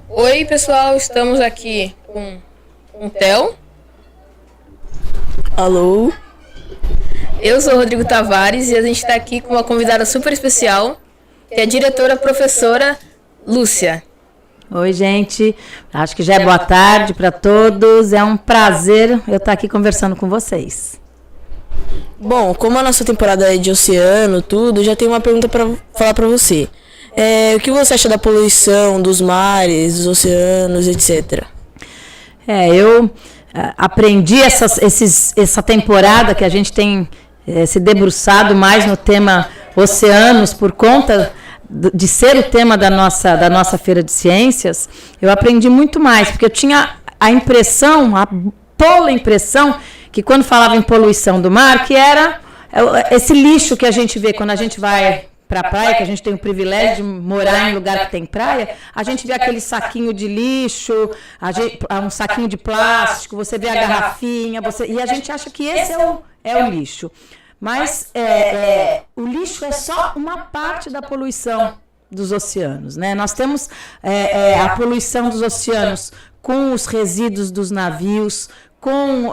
Oi, pessoal, estamos aqui com o Theo. Alô? Eu sou o Rodrigo Tavares e a gente está aqui com uma convidada super especial, que é a diretora professora Lúcia. Oi, gente. Acho que já é boa tarde para todos. É um prazer eu estar aqui conversando com vocês. Bom, como a nossa temporada é de oceano, tudo, já tenho uma pergunta para falar para você. O que você acha da poluição dos mares, dos oceanos, etc? Eu aprendi essa temporada que a gente tem se debruçado mais no tema oceanos por conta de ser o tema da nossa Feira de Ciências. Eu aprendi muito mais, porque eu tinha a tola impressão que quando falava em poluição do mar, que era esse lixo que a gente vê quando a gente vai para a praia, que a gente tem o privilégio de morar em lugar que tem praia, a gente vê aquele saquinho de lixo, um saquinho de plástico, você vê a garrafinha, e a gente acha que esse é o lixo. Mas o lixo é só uma parte da poluição dos oceanos, né? Nós temos a poluição dos oceanos com os resíduos dos navios, com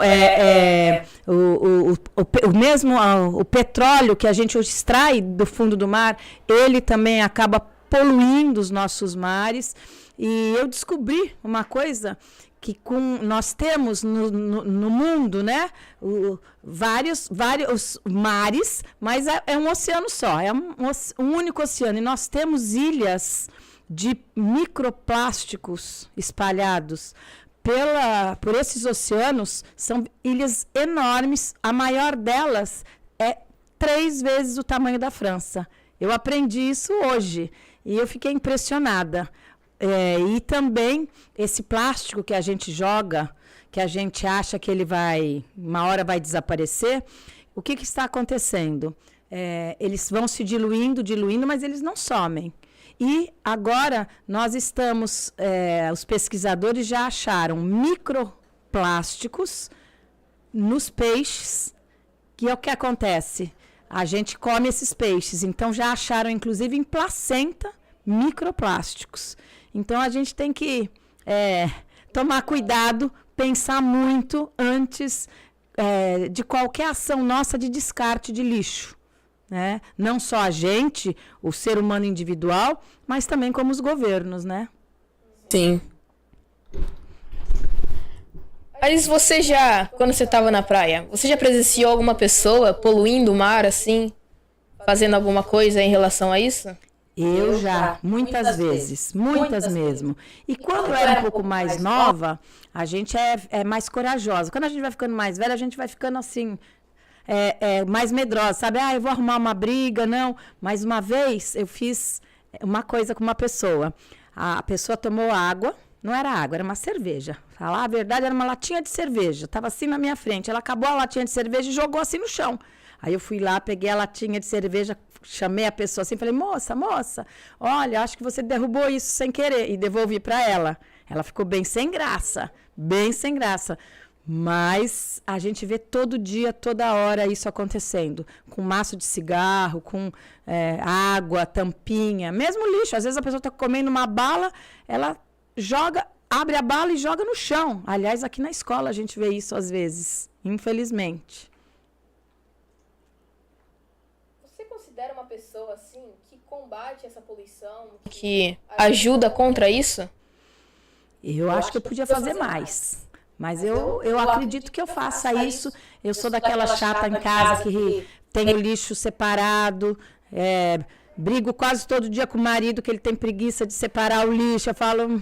o petróleo que a gente extrai do fundo do mar, ele também acaba poluindo os nossos mares. E eu descobri uma coisa que nós temos no mundo, né? Vários mares, mas é um oceano só, é um único oceano. E nós temos ilhas de microplásticos espalhados por esses oceanos. São ilhas enormes, a maior delas é 3 vezes o tamanho da França. Eu aprendi isso hoje e eu fiquei impressionada. E também esse plástico que a gente joga, que a gente acha que ele uma hora vai desaparecer, o que está acontecendo? Eles vão se diluindo, mas eles não somem. E agora nós estamos, os pesquisadores já acharam microplásticos nos peixes, que é o que acontece. A gente come esses peixes, então já acharam, inclusive, em placenta, microplásticos. Então a gente tem que tomar cuidado, pensar muito antes de qualquer ação nossa de descarte de lixo. Né? Não só a gente, o ser humano individual, mas também como os governos, né? Sim. Mas quando você estava na praia, você já presenciou alguma pessoa poluindo o mar, assim, fazendo alguma coisa em relação a isso? Eu já, muitas vezes, muitas mesmo. E quando eu era um pouco mais nova, a gente é mais corajosa. Quando a gente vai ficando mais velha, a gente vai ficando assim, mais medrosa, sabe? Eu vou arrumar uma briga, não. Mas uma vez eu fiz uma coisa com uma pessoa. A pessoa tomou água, não era água, era uma cerveja. Falar a verdade, era uma latinha de cerveja. Estava assim na minha frente. Ela acabou a latinha de cerveja e jogou assim no chão. Aí eu fui lá, peguei a latinha de cerveja, chamei a pessoa assim, falei, moça, olha, acho que você derrubou isso sem querer. E devolvi para ela. Ela ficou bem sem graça, bem sem graça. Mas a gente vê todo dia, toda hora isso acontecendo. Com maço de cigarro, com água, tampinha, mesmo lixo. Às vezes a pessoa está comendo uma bala, ela abre a bala e joga no chão. Aliás, aqui na escola a gente vê isso às vezes, infelizmente. Você considera uma pessoa assim que combate essa poluição, que ajuda contra isso? Eu acho que eu podia fazer mais. Mas eu acredito que eu faça isso. Eu sou daquela chata em casa que tem o lixo separado, brigo quase todo dia com o marido que ele tem preguiça de separar o lixo. Eu falo,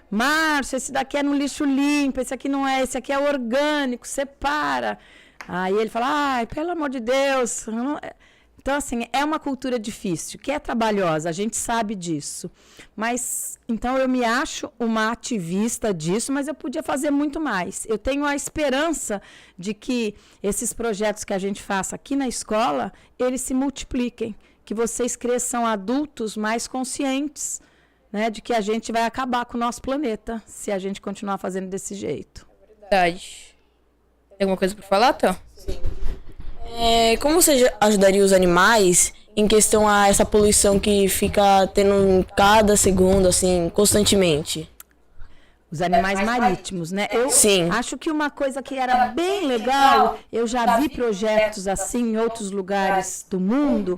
Márcio, esse daqui é no lixo limpo, esse aqui não é, esse aqui é orgânico, separa. Aí ele fala, ai, pelo amor de Deus. Então, assim, é uma cultura difícil, que é trabalhosa, a gente sabe disso. Mas, então, eu me acho uma ativista disso, mas eu podia fazer muito mais. Eu tenho a esperança de que esses projetos que a gente faça aqui na escola, eles se multipliquem, que vocês cresçam adultos mais conscientes, né, de que a gente vai acabar com o nosso planeta, se a gente continuar fazendo desse jeito. Verdade. Tem alguma coisa para falar, Théo? Sim. Como você ajudaria os animais em questão a essa poluição que fica tendo cada segundo, assim, constantemente? Os animais marítimos, né? Eu Sim. acho que uma coisa que era bem legal, eu já vi projetos assim em outros lugares do mundo.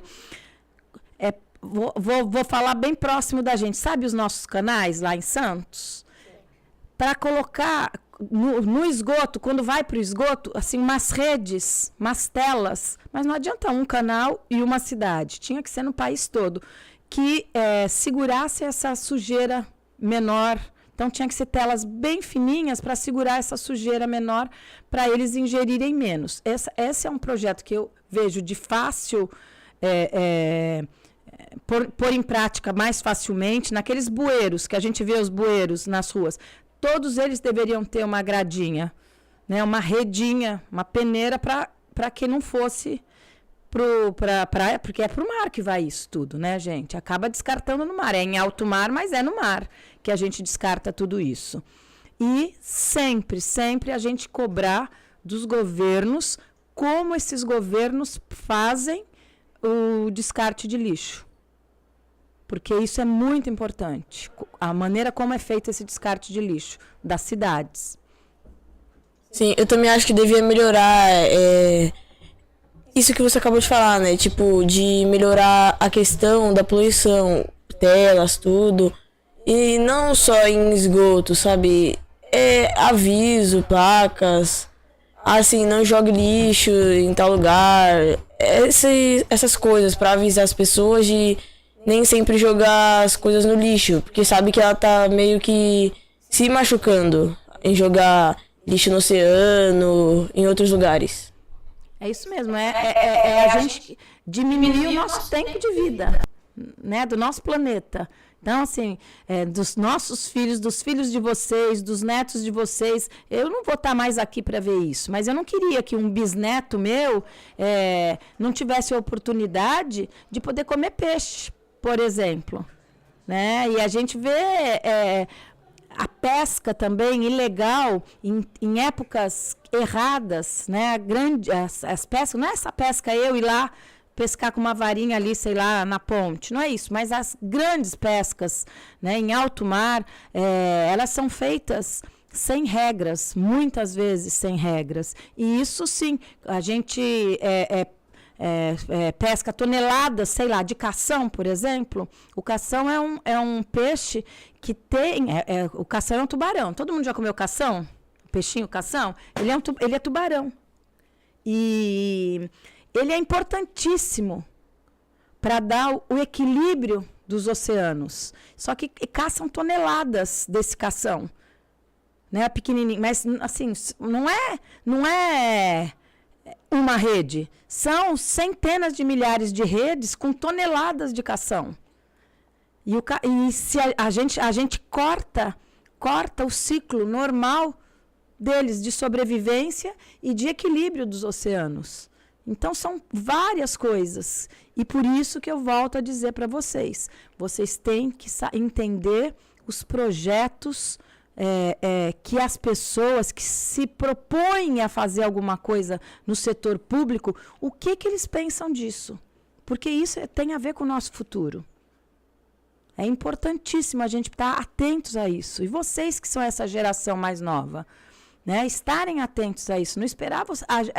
Vou falar bem próximo da gente. Sabe os nossos canais lá em Santos? Para colocar no esgoto, quando vai para o esgoto, assim, umas redes, umas telas. Mas não adianta um canal e uma cidade. Tinha que ser no país todo. Que segurasse essa sujeira menor. Então, tinha que ser telas bem fininhas para segurar essa sujeira menor, para eles ingerirem menos. Esse é um projeto que eu vejo de fácil, pôr em prática mais facilmente. Naqueles bueiros, que a gente vê os bueiros nas ruas, todos eles deveriam ter uma gradinha, né, uma redinha, uma peneira, para que não fosse porque é para o mar que vai isso tudo, né, gente? Acaba descartando no mar. É em alto mar, mas é no mar que a gente descarta tudo isso. E sempre, sempre a gente cobrar dos governos como esses governos fazem o descarte de lixo. Porque isso é muito importante. A maneira como é feito esse descarte de lixo das cidades. Sim, eu também acho que devia melhorar isso que você acabou de falar, né? Tipo, de melhorar a questão da poluição, telas, tudo. E não só em esgoto, sabe? Aviso, placas. Assim, não jogue lixo em tal lugar. Essas coisas pra avisar as pessoas de nem sempre jogar as coisas no lixo. Porque sabe que ela tá meio que se machucando em jogar lixo no oceano, em outros lugares. É isso mesmo, a gente diminuir o nosso tempo de vida, né, do nosso planeta. Então, assim, dos nossos filhos, dos filhos de vocês, dos netos de vocês, eu não vou estar mais aqui para ver isso, mas eu não queria que um bisneto meu não tivesse a oportunidade de poder comer peixe, por exemplo, né? E a gente vê a pesca também ilegal em épocas erradas, né? As pescas, não é essa pesca eu ir lá pescar com uma varinha ali, sei lá, na ponte, não é isso, mas as grandes pescas, né, em alto mar, elas são feitas sem regras, muitas vezes sem regras, e isso sim, a gente pesca toneladas, sei lá, de cação, por exemplo. O cação é um peixe que tem, o cação é um tubarão, todo mundo já comeu cação? O peixinho cação? Ele é tubarão, e ele é importantíssimo para dar o equilíbrio dos oceanos. Só que caçam toneladas desse cação, né, pequenininho, mas assim, não é uma rede, são centenas de milhares de redes com toneladas de cação. E se a gente corta o ciclo normal deles de sobrevivência e de equilíbrio dos oceanos. Então, são várias coisas. E por isso que eu volto a dizer para vocês. Vocês têm que entender os projetos que as pessoas que se propõem a fazer alguma coisa no setor público, o que eles pensam disso. Porque isso tem a ver com o nosso futuro. É importantíssimo a gente estar atentos a isso. E vocês que são essa geração mais nova, né, estarem atentos a isso, não esperar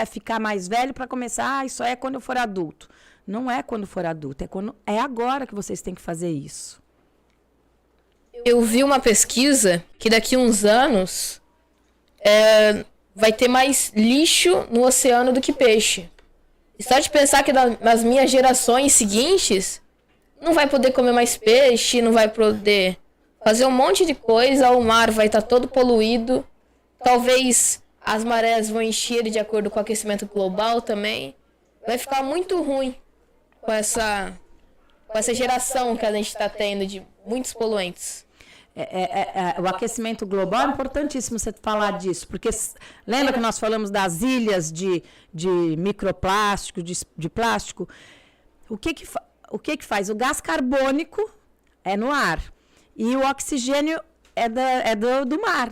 ficar mais velho para começar, isso é quando eu for adulto. Não é quando for adulto, é agora que vocês têm que fazer isso. Eu vi uma pesquisa que daqui a uns anos vai ter mais lixo no oceano do que peixe. E só de pensar que nas minhas gerações seguintes, não vai poder comer mais peixe, não vai poder fazer um monte de coisa, o mar vai estar todo poluído. Talvez as marés vão encher de acordo com o aquecimento global também. Vai ficar muito ruim com essa geração que a gente está tendo de muitos poluentes. O aquecimento global é importantíssimo você falar disso, porque lembra que nós falamos das ilhas de microplástico, de plástico? O que faz? O gás carbônico é no ar e o oxigênio é do mar.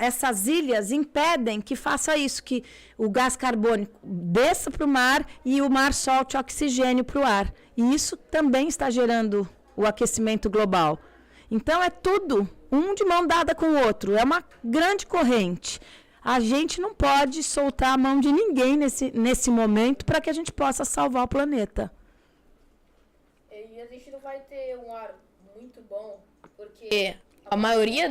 Essas ilhas impedem que faça isso, que o gás carbônico desça para o mar e o mar solte oxigênio para o ar. E isso também está gerando o aquecimento global. Então, é tudo, um de mão dada com o outro. É uma grande corrente. A gente não pode soltar a mão de ninguém nesse momento para que a gente possa salvar o planeta. E a gente não vai ter um ar muito bom, porque a maioria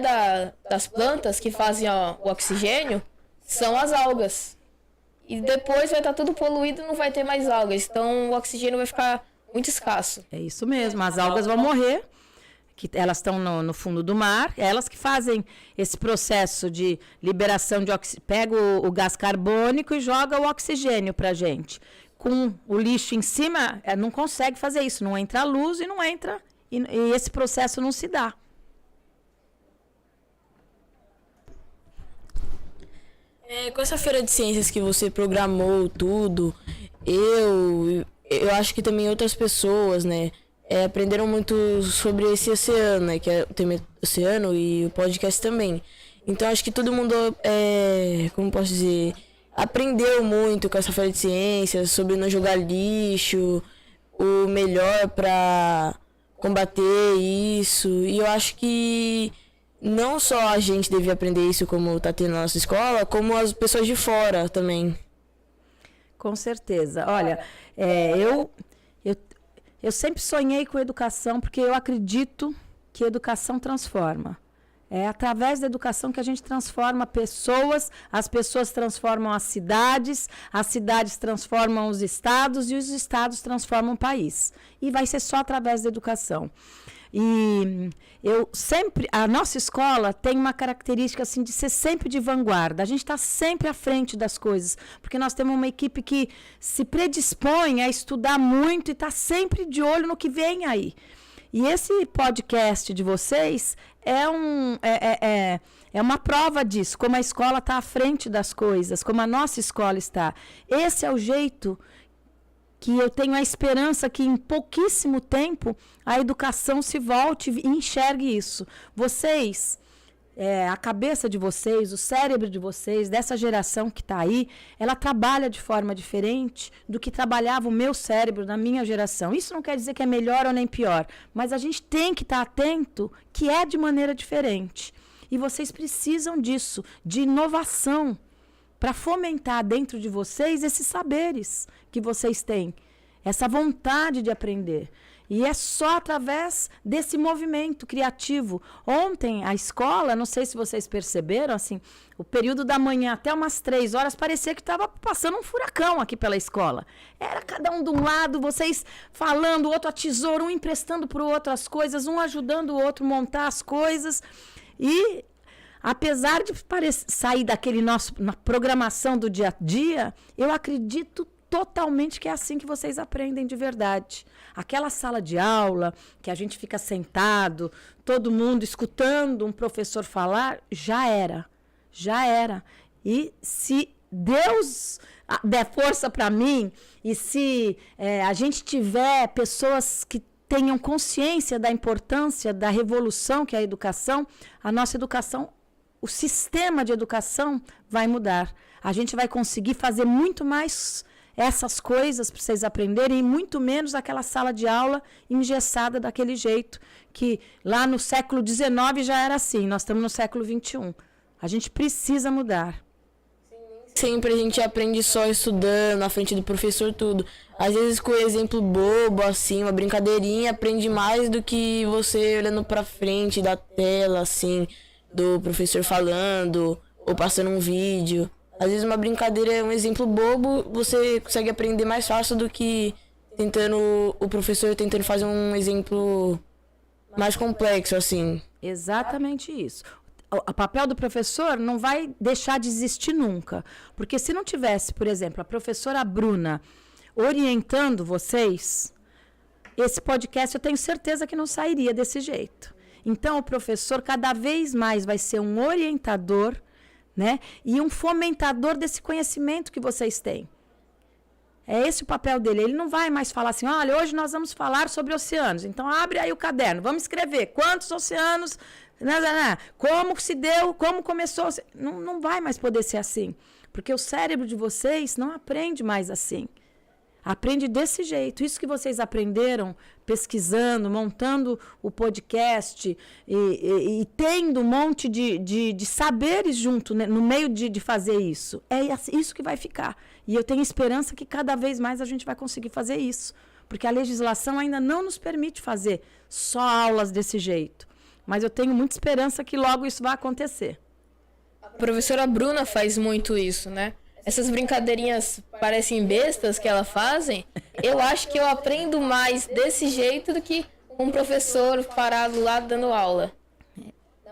das plantas que fazem o oxigênio são as algas. E depois vai estar tudo poluído e não vai ter mais algas. Então o oxigênio vai ficar muito escasso. É isso mesmo, as algas vão morrer, que elas estão no fundo do mar, elas que fazem esse processo de liberação de oxigênio, pega o gás carbônico e joga o oxigênio para a gente. Com o lixo em cima, não consegue fazer isso, não entra a luz e não entra, e esse processo não se dá. Com essa feira de ciências que você programou tudo, eu acho que também outras pessoas, né, aprenderam muito sobre esse oceano, né, que é o tema oceano e o podcast também. Então acho que todo mundo, como posso dizer, aprendeu muito com essa feira de ciências sobre não jogar lixo, o melhor para combater isso. E eu acho que não só a gente devia aprender isso como tá tendo na nossa escola, como as pessoas de fora também. Com certeza. Olha, eu sempre sonhei com educação porque eu acredito que educação transforma. É através da educação que a gente transforma pessoas, as pessoas transformam as cidades transformam os estados e os estados transformam o país. E vai ser só através da educação. E a nossa escola tem uma característica assim de ser sempre de vanguarda. A gente está sempre à frente das coisas, porque nós temos uma equipe que se predispõe a estudar muito e está sempre de olho no que vem aí. E esse podcast de vocês é uma prova disso, como a escola está à frente das coisas, como a nossa escola está. Esse é o jeito que eu tenho a esperança que em pouquíssimo tempo a educação se volte e enxergue isso. Vocês, a cabeça de vocês, o cérebro de vocês, dessa geração que está aí, ela trabalha de forma diferente do que trabalhava o meu cérebro na minha geração. Isso não quer dizer que é melhor ou nem pior, mas a gente tem que estar atento que é de maneira diferente. E vocês precisam disso, de inovação, para fomentar dentro de vocês esses saberes que vocês têm, essa vontade de aprender. E é só através desse movimento criativo. Ontem, a escola, não sei se vocês perceberam, assim, o período da manhã até umas 3 horas, parecia que estava passando um furacão aqui pela escola. Era cada um de um lado, vocês falando, o outro a tesoura, um emprestando para o outro as coisas, um ajudando o outro a montar as coisas. E apesar de sair daquele na programação do dia a dia, eu acredito totalmente que é assim que vocês aprendem de verdade. Aquela sala de aula, que a gente fica sentado, todo mundo escutando um professor falar, já era. E se Deus der força para mim, e se a gente tiver pessoas que tenham consciência da importância da revolução que é a educação, a nossa educação, o sistema de educação vai mudar. A gente vai conseguir fazer muito mais essas coisas para vocês aprenderem e muito menos aquela sala de aula engessada daquele jeito que lá no século XIX já era assim. Nós estamos no século XXI. A gente precisa mudar. Sempre a gente aprende só estudando, na frente do professor, tudo. Às vezes com exemplo bobo, assim, uma brincadeirinha, aprende mais do que você olhando pra frente da tela, assim, do professor falando ou passando um vídeo. Às vezes uma brincadeira é um exemplo bobo, você consegue aprender mais fácil do que o professor tentando fazer um exemplo mais complexo, assim. Exatamente isso. O papel do professor não vai deixar de existir nunca. Porque se não tivesse, por exemplo, a professora Bruna orientando vocês, esse podcast eu tenho certeza que não sairia desse jeito. Então, o professor cada vez mais vai ser um orientador, né? E um fomentador desse conhecimento que vocês têm. É esse o papel dele. Ele não vai mais falar assim, olha, hoje nós vamos falar sobre oceanos. Então, abre aí o caderno, vamos escrever quantos oceanos, como se deu, como começou. Não vai mais poder ser assim. Porque o cérebro de vocês não aprende mais assim. Aprende desse jeito. Isso que vocês aprenderam pesquisando, montando o podcast e tendo um monte de saberes junto, né, no meio de fazer isso. É isso que vai ficar. E eu tenho esperança que cada vez mais a gente vai conseguir fazer isso. Porque a legislação ainda não nos permite fazer só aulas desse jeito. Mas eu tenho muita esperança que logo isso vai acontecer. A professora Bruna faz muito isso, né? Essas brincadeirinhas parecem bestas que ela fazem. Eu acho que eu aprendo mais desse jeito do que um professor parado lá dando aula.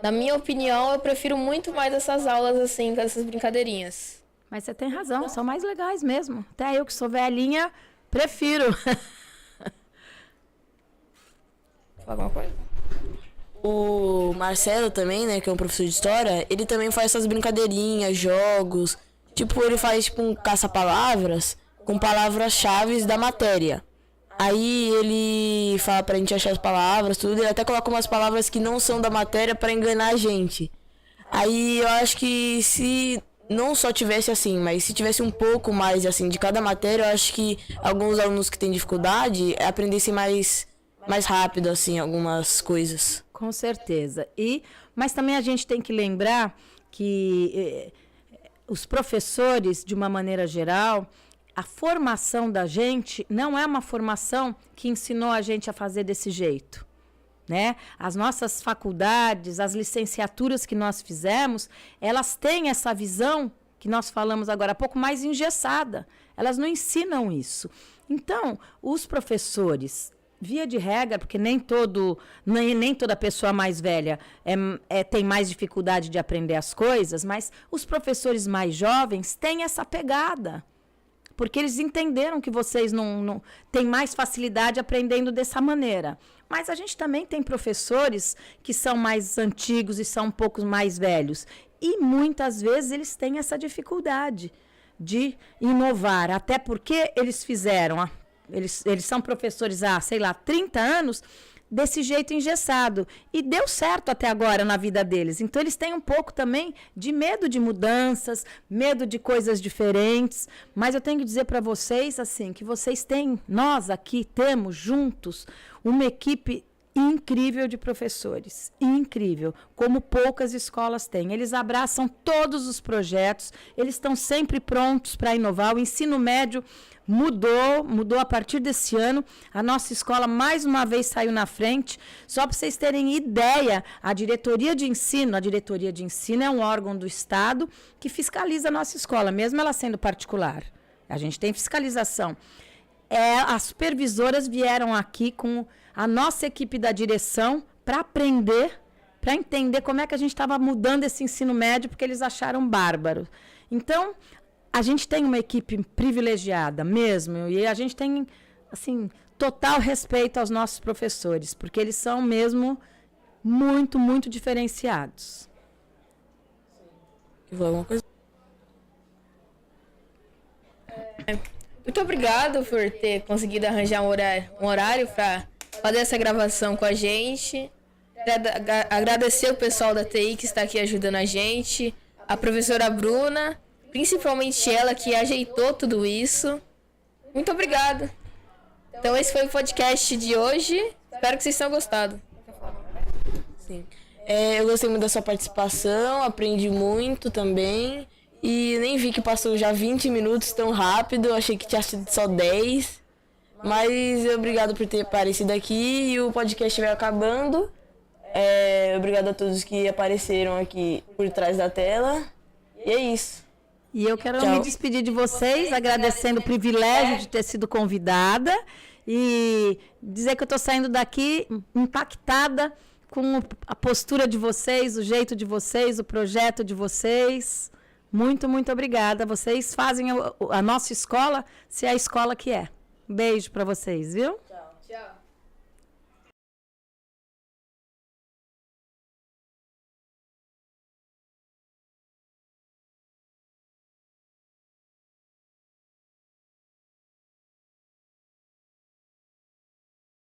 Na minha opinião, eu prefiro muito mais essas aulas assim, com essas brincadeirinhas. Mas você tem razão, são mais legais mesmo. Até eu que sou velhinha, prefiro. Fala alguma coisa? O Marcelo também, né, que é um professor de história, ele também faz essas brincadeirinhas, jogos. Tipo, ele faz tipo um caça-palavras com palavras-chave da matéria. Aí ele fala pra gente achar as palavras, tudo. Ele até coloca umas palavras que não são da matéria pra enganar a gente. Aí eu acho que se não só tivesse assim, mas se tivesse um pouco mais assim de cada matéria, eu acho que alguns alunos que têm dificuldade aprendessem mais rápido assim algumas coisas. Com certeza. Mas também a gente tem que lembrar que os professores, de uma maneira geral, a formação da gente não é uma formação que ensinou a gente a fazer desse jeito, né? As nossas faculdades, as licenciaturas que nós fizemos, elas têm essa visão que nós falamos agora há pouco mais engessada. Elas não ensinam isso. Então, os professores, via de regra, porque nem toda pessoa mais velha tem mais dificuldade de aprender as coisas, mas os professores mais jovens têm essa pegada. Porque eles entenderam que vocês não têm mais facilidade aprendendo dessa maneira. Mas a gente também tem professores que são mais antigos e são um pouco mais velhos. E muitas vezes eles têm essa dificuldade de inovar. Até porque eles fizeram... Eles são professores há, 30 anos, desse jeito engessado. E deu certo até agora na vida deles. Então, eles têm um pouco também de medo de mudanças, medo de coisas diferentes. Mas eu tenho que dizer para vocês, assim, que vocês têm, nós aqui temos juntos uma equipe incrível de professores. Incrível. Como poucas escolas têm. Eles abraçam todos os projetos, eles estão sempre prontos para inovar. O ensino médio mudou a partir desse ano. A nossa escola, mais uma vez, saiu na frente. Só para vocês terem ideia, a diretoria de ensino é um órgão do Estado que fiscaliza a nossa escola, mesmo ela sendo particular. A gente tem fiscalização. As supervisoras vieram aqui com a nossa equipe da direção para aprender, para entender como é que a gente estava mudando esse ensino médio, porque eles acharam bárbaro. Então, a gente tem uma equipe privilegiada mesmo, e a gente tem, assim, total respeito aos nossos professores, porque eles são mesmo muito, muito diferenciados. Alguma coisa? Muito obrigado por ter conseguido arranjar um horário para fazer essa gravação com a gente. Agradecer o pessoal da TI que está aqui ajudando a gente, a professora Bruna, principalmente ela que ajeitou tudo isso. Muito obrigado. Então esse foi o podcast de hoje. Espero que vocês tenham gostado. Sim. Eu gostei muito da sua participação, aprendi muito também. E nem vi que passou já 20 minutos tão rápido, achei que tinha sido só 10. Mas obrigado por ter aparecido aqui e o podcast vai acabando. Obrigado a todos que apareceram aqui por trás da tela. E é isso. E eu quero me despedir de vocês, agradecendo o privilégio de ter sido convidada e dizer que eu estou saindo daqui impactada com a postura de vocês, o jeito de vocês, o projeto de vocês. Muito, muito obrigada. Vocês fazem a nossa escola ser a escola que é. Beijo para vocês, viu?